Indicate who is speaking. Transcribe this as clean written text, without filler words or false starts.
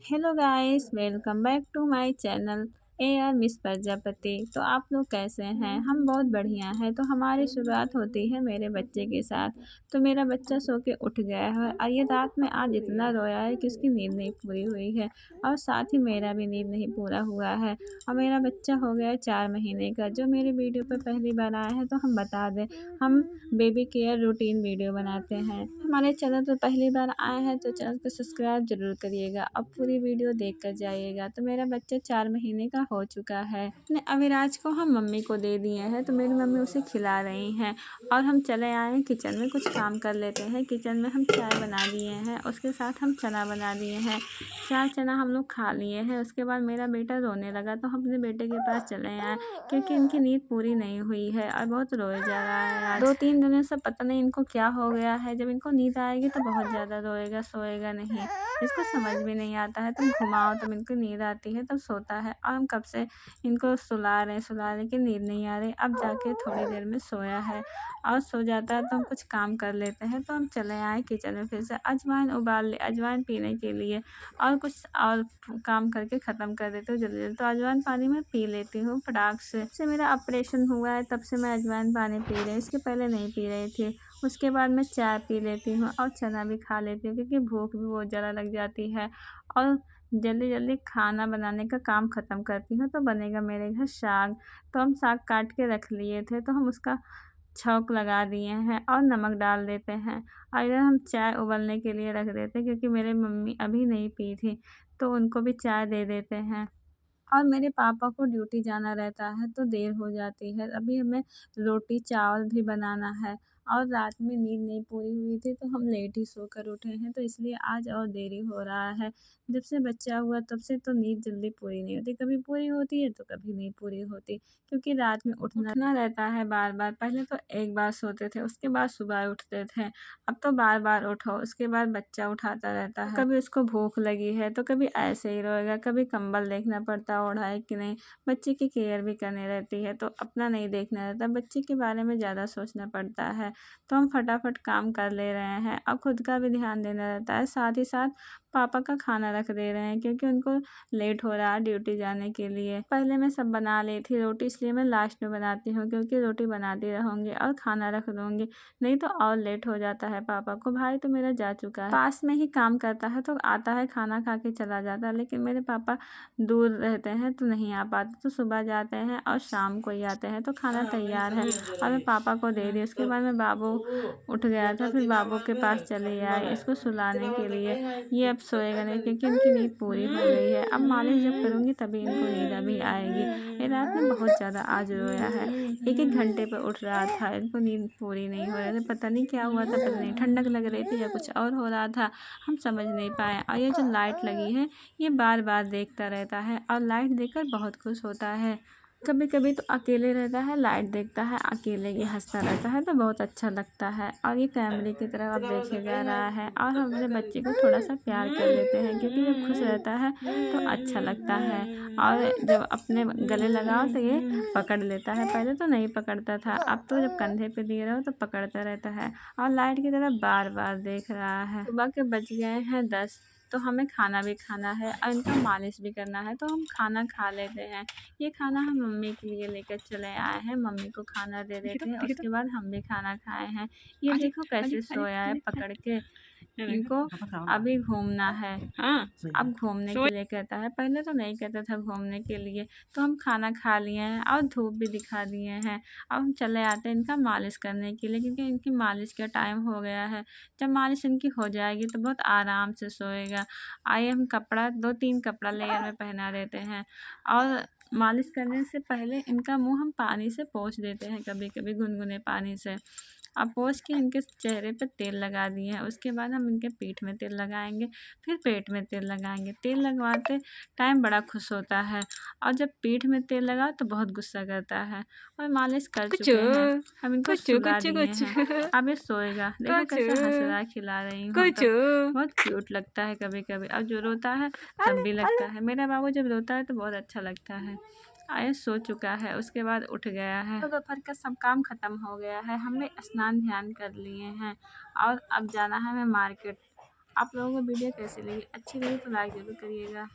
Speaker 1: Hello guys, welcome back to my channel A R miss Prajapati. तो आप लोग कैसे हैं? हम बहुत बढ़िया हैं। तो हमारी शुरुआत होती है मेरे बच्चे के साथ। तो मेरा बच्चा सो के उठ गया है और ये रात में आज इतना रोया है कि उसकी नींद नहीं पूरी हुई है और साथ ही मेरा भी नींद नहीं पूरा हुआ है। और मेरा बच्चा हो गया है 4 महीने का। जो मेरी वीडियो पर पहली बार आया है तो हम बता दें, हम बेबी केयर रूटीन वीडियो बनाते हैं। हमारे चैनल पर पहली बार आए हैं तो चैनल को सब्सक्राइब जरूर करिएगा। अब पूरी वीडियो देख कर जाइएगा। तो मेरा बच्चा 4 महीने का हो चुका है। अपने अविराज को हम मम्मी को दे दिए हैं, तो मेरी मम्मी उसे खिला रही हैं और हम चले आए हैं किचन में, कुछ काम कर लेते हैं। किचन में हम चाय बना दिए हैं, उसके साथ हम चना बना दिए हैं। 4 चना हम लोग खा लिए हैं। उसके बाद मेरा बेटा रोने लगा तो हम अपने बेटे के पास चले आए, क्योंकि इनकी नींद पूरी नहीं हुई है और बहुत रोए जा रहा है। आज 2-3 दिनों से पता नहीं इनको क्या हो गया है। जब इनको नींद आएगी तो बहुत ज़्यादा रोएगा, सोएगा नहीं। इसको समझ भी नहीं आता है। तुम घुमाओ तब इनको नींद आती है, तब सोता है। और हम कब से इनको सुला रहे कि नींद नहीं आ रही। अब जाके थोड़ी देर में सोया है और सो जाता है तो हम कुछ काम कर लेते हैं। तो हम चले आए किचन में, फिर से अजवाइन उबाल ले, अजवाइन पीने के लिए, और कुछ और काम करके ख़त्म कर देती हूँ जल्दी जल्दी। तो अजवाइन पानी मैं पी लेती हूँ फटाक से। मेरा ऑपरेशन हुआ है तब से मैं अजवाइन पानी पी रही हूँ, इसके पहले नहीं पी रही थी। उसके बाद मैं चाय पी लेती हूँ और चना भी खा लेती हूँ, क्योंकि भूख भी बहुत ज़्यादा लग जाती है। और जल्दी जल्दी खाना बनाने का काम ख़त्म करती हूँ। तो बनेगा मेरे घर साग। तो हम साग काट के रख लिए थे, तो हम उसका छौंक लगा दिए हैं और नमक डाल देते हैं। और इधर हम चाय उबलने के लिए रख देते हैं, क्योंकि मेरे मम्मी अभी नहीं पी थी, तो उनको भी चाय दे देते हैं। और मेरे पापा को ड्यूटी जाना रहता है तो देर हो जाती है। अभी हमें रोटी चावल भी बनाना है और रात में नींद नहीं पूरी हुई थी तो हम लेट ही सोकर उठे हैं, तो इसलिए आज और देरी हो रहा है। जब से बच्चा हुआ तब से तो नींद जल्दी पूरी नहीं होती, कभी पूरी होती है तो कभी नहीं पूरी होती, क्योंकि रात में उठना रहता है बार बार। पहले तो एक बार सोते थे, उसके बाद सुबह उठते थे। अब तो बार बार उठो, उसके बाद बच्चा उठाता रहता है। कभी उसको भूख लगी है तो कभी ऐसे ही रोएगा, कभी कंबल देखना पड़ता ओढ़ा है कि नहीं। बच्चे की केयर भी करनी रहती है, तो अपना नहीं देखना रहता, बच्चे के बारे में ज़्यादा सोचना पड़ता है। तो हम फटाफट काम कर ले रहे हैं और खुद का भी ध्यान देना रहता है। साथ ही साथ पापा का खाना रख दे रहे हैं, क्योंकि उनको लेट हो रहा है ड्यूटी जाने के लिए। पहले मैं सब बना ली थी रोटी, इसलिए मैं लास्ट में बनाती हूँ, क्योंकि रोटी बनाती रहूँगी और खाना रख दूँगी, नहीं तो और लेट हो जाता है पापा को। भाई तो मेरा जा चुका है, पास में ही काम करता है, तो आता है खाना खा के चला जाता है। लेकिन मेरे पापा दूर रहते हैं तो नहीं आ पाते, तो सुबह जाते हैं और शाम को ही आते हैं। तो खाना तैयार है और मैं पापा को दे दी। उसके बाद में बाबू उठ गया था, फिर बाबू के पास चली आई इसको सुलाने के लिए। ये अब सोएगा नहीं, क्योंकि इनकी नींद पूरी हो गई है। अब मालिश जब करूँगी तभी इनको नींद अभी आएगी। ये रात में बहुत ज़्यादा आज रोया है, एक एक घंटे पर उठ रहा था। इनको नींद पूरी नहीं हो रही थी, पता नहीं क्या हुआ था, पता नहीं ठंडक लग रही थी या कुछ और हो रहा था, हम समझ नहीं पाए। और ये जो लाइट लगी है ये बार बार देखता रहता है और लाइट देखकर बहुत खुश होता है। कभी कभी तो अकेले रहता है, लाइट देखता है, अकेले ही हंसता रहता है, तो बहुत अच्छा लगता है। और ये कैमरे की तरफ अब देखे जा रहा है। और हम अपने बच्चे को थोड़ा सा प्यार कर लेते हैं, क्योंकि जब खुश रहता है तो अच्छा लगता है। और जब अपने गले लगाओ तो ये पकड़ लेता है, पहले तो नहीं पकड़ता था, अब तो जब कंधे पे दिए रहो तो पकड़ता रहता है और लाइट की तरफ बार बार देख रहा है। सुबह के बज गए हैं 10, तो हमें खाना भी खाना है और इनका मालिश भी करना है, तो हम खाना खा लेते हैं। ये खाना हम मम्मी के लिए लेकर चले आए हैं, मम्मी को खाना दे देते हैं, उसके बाद हम भी खाना खाए हैं। ये देखो कैसे सोया है पकड़ के। इनको अभी घूमना है। हाँ, अब घूमने के लिए कहता है, पहले तो नहीं कहता था घूमने के लिए। तो हम खाना खा लिए हैं और धूप भी दिखा दिए हैं। अब हम चले आते हैं इनका मालिश करने के लिए, क्योंकि इनकी मालिश का टाइम हो गया है। जब मालिश इनकी हो जाएगी तो बहुत आराम से सोएगा। आइए हम कपड़ा 2-3 कपड़ा लेयर में पहना देते हैं और मालिश करने से पहले इनका मुंह हम पानी से पोंछ देते हैं, कभी कभी गुनगुने पानी से। अब पोंछ के इनके चेहरे पे तेल लगा दिए हैं। उसके बाद हम इनके पीठ में तेल लगाएंगे, फिर पेट में तेल लगाएंगे। तेल लगवाते टाइम बड़ा खुश होता है, और जब पीठ में तेल लगा तो बहुत गुस्सा करता है। और मालिश कर चुके हैं, हम इनको सुला दिए हैं, अब ये सोएगा। देखो कैसे हंस रहा है, खिला रही हूँ तो बहुत क्यूट लगता है कभी कभी। और जो रोता है तब भी लगता है, मेरा बाबू जब रोता है तो बहुत अच्छा लगता है। आया सो चुका है, उसके बाद उठ गया है। तो दोपहर का सब काम ख़त्म हो गया है, हमने स्नान ध्यान कर लिए हैं और अब जाना है हमें मार्केट। आप लोगों को वीडियो कैसी लगी? अच्छी लगी तो लाइक ज़रूर करिएगा।